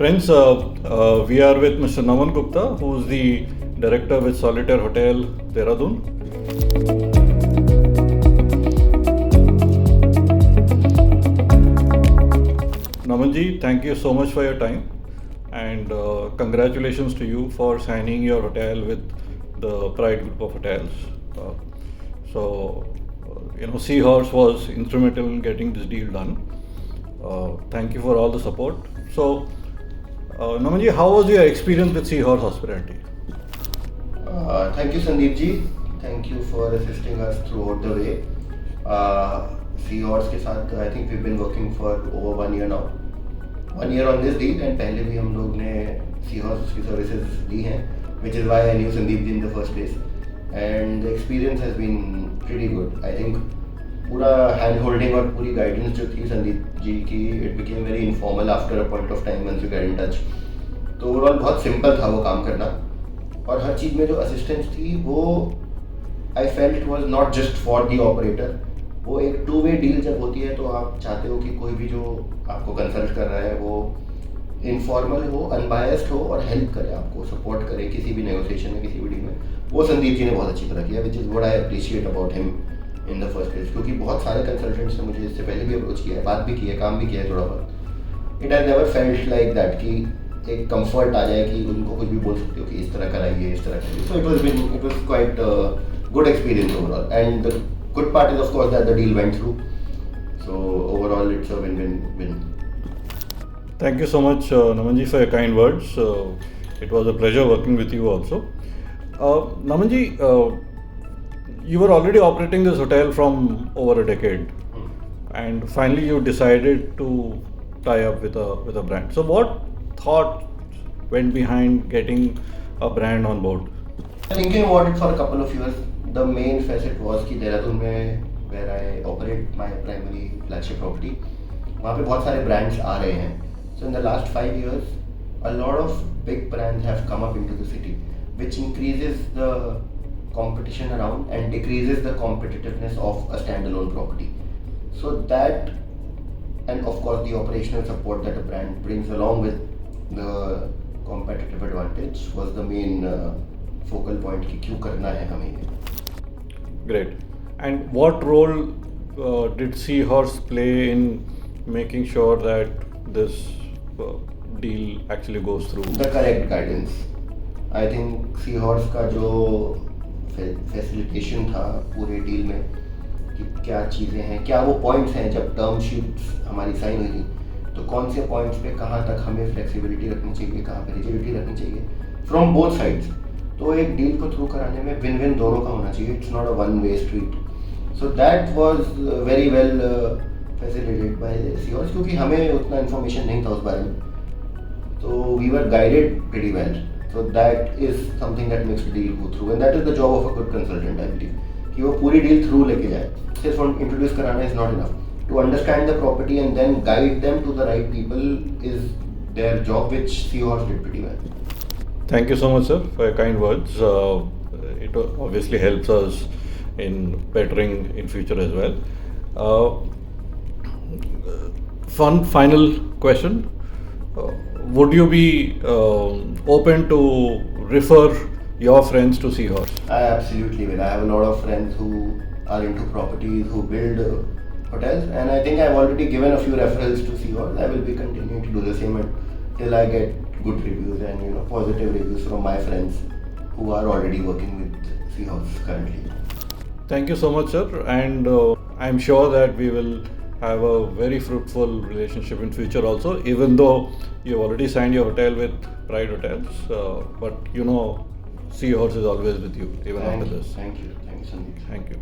Friends, we are with Mr. Naman Gupta, who is the director with Solitaire Hotel, Dehradun. Namanji, thank you so much for your time, and congratulations to you for signing your hotel with the Pride Group of Hotels. Uh, Seahorse was instrumental in getting this deal done. Thank you for all the support. So, Namanji, how was your experience with Seahorse Hospitality? Thank you, Sandeep ji. Thank you for assisting us throughout the way. Seahorse के साथ I think we've been working for over 1 year now. 1 year on this deal and पहले भी हम लोग ने Seahorse की services ली हैं, which is why I knew Sandeep ji in the first place. And the experience has been pretty good. I think पूरा hand holding और पूरी guidance जो थी संदीप जी की, it became very informal after a point of time once you get in touch. तो overall बहुत simple था वो काम करना और हर चीज़ में जो assistance थी वो I felt was not just for the operator. वो एक टू वे डील जब होती है तो आप चाहते हो कि कोई भी जो आपको कंसल्ट कर रहा है वो इनफॉर्मल हो, अनबायस्ड हो और हेल्प करे, आपको सपोर्ट करे किसी भी नेगोशिएशन में, किसी भी डील में. वो संदीप जी ने बहुत अच्छी तरह किया, which is what I appreciate about him in the first place. क्योंकि बहुत सारे कंसल्टेंट्स ने मुझे इससे पहले भी अप्रोच किया है, बात भी की है, काम भी किया है थोड़ा बहुत. It has never felt like that कि एक कंफर्ट आ जाए कि उनको कुछ भी बोल सकते हो कि इस तरह कराइए, इस तरह कराइए. So it was quite good experience overall, and the good part is of course that the deal went through, so overall it's a win-win-win. Thank you so much, Namanji, for your kind words. It was a pleasure working with you also. Namanji, you were already operating this hotel from over a decade, and finally you decided to tie up with a brand. So what thought went behind getting a brand on board? Thinking about it for a couple of years. The main facet was कि देहरादून में where I operate my primary flagship property, वहाँ पे बहुत सारे brands आ रहे हैं. So in the last 5 years, a lot of big brands have come up into the city, which increases the competition around and decreases the competitiveness of a standalone property. So that, and of course the operational support that a brand brings along with the competitive advantage was the main focal point कि क्यों करना है हमें. Great. And what role did Seahorse play in making sure that this deal actually goes through? The correct guidance. I think Seahorse का जो facilitation था पूरे deal में कि क्या चीज़ें हैं, क्या वो पॉइंट्स हैं जब टर्म शीट्स हमारी साइन हुई थी, तो कौन से पॉइंट्स पे कहाँ तक हमें फ्लेक्सिबिलिटी रखनी चाहिए, कहाँ पे रिजिडिटी रखनी चाहिए फ्रॉम बोथ साइड्स. तो एक डील को थ्रू कराने में विन विन दोनों का होना चाहिए. It's not a one way street. So that was very well facilitated by सीओर्स, क्योंकि हमें उतना इन्फॉर्मेशन नहीं था उस बारे में, तो we were guided pretty well. So that is something that makes the deal go through, and that is the job of a good consultant. I believe कि वो पूरी डील थ्रू लेके जाए. सिर्फ इंट्रोड्यूस कराना is not enough. To understand the property and then guide them to the right people is their job, which सीओर्स did pretty well. Thank you so much, sir, for your kind words. It obviously helps us in bettering in future as well. Final question. Would you be open to refer your friends to Seahorse? I absolutely will. I have a lot of friends who are into properties, who build hotels, and I think I've already given a few referrals to Seahorse. I will be continuing to do the same until I get good reviews and positive reviews from my friends who are already working with Seahorse currently. Thank you so much, sir, and I'm sure that we will have a very fruitful relationship in future also, even though you've already signed your hotel with Pride Hotels, but Seahorse is always with you even after this. Thank you Sandeep. Thank you.